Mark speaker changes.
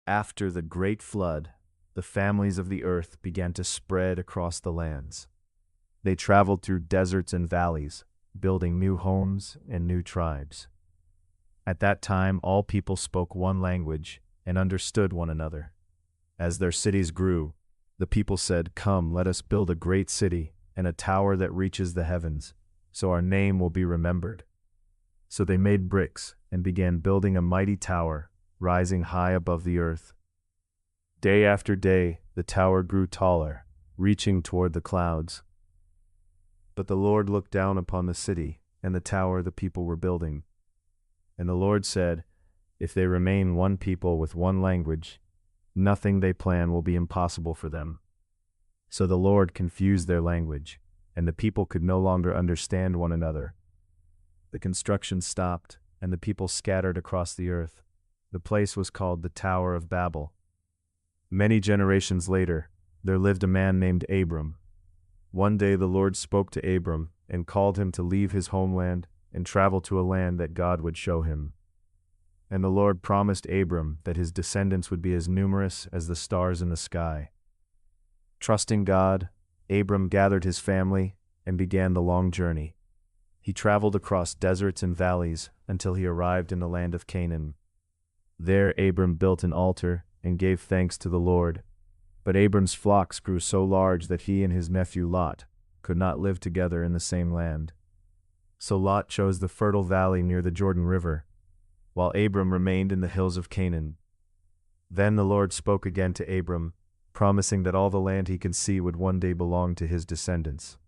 Speaker 1: After the great flood, the families of the earth began to spread across the lands. They traveled through deserts and valleys, building new homes and new tribes. At that time, all people spoke one language and understood one another. As their cities grew, the people said, "Come, let us build a great city and a tower that reaches the heavens, so our name will be remembered." So they made bricks and began building a mighty tower, rising high above the earth. Day after day, the tower grew taller, reaching toward the clouds. But the Lord looked down upon the city and the tower the people were building. And the Lord said, "If they remain one people with one language, nothing they plan will be impossible for them." So the Lord confused their language, and the people could no longer understand one another. The construction stopped, and the people scattered across the earth. The place was called the Tower of Babel. Many generations later, there lived a man named Abram. One day the Lord spoke to Abram and called him to leave his homeland and travel to a land that God would show him. And the Lord promised Abram that his descendants would be as numerous as the stars in the sky. Trusting God, Abram gathered his family and began the long journey. He traveled across deserts and valleys until he arrived in the land of Canaan. There Abram built an altar and gave thanks to the Lord. But Abram's flocks grew so large that he and his nephew Lot could not live together in the same land. So Lot chose the fertile valley near the Jordan River, while Abram remained in the hills of Canaan. Then the Lord spoke again to Abram, promising that all the land he could see would one day belong to his descendants.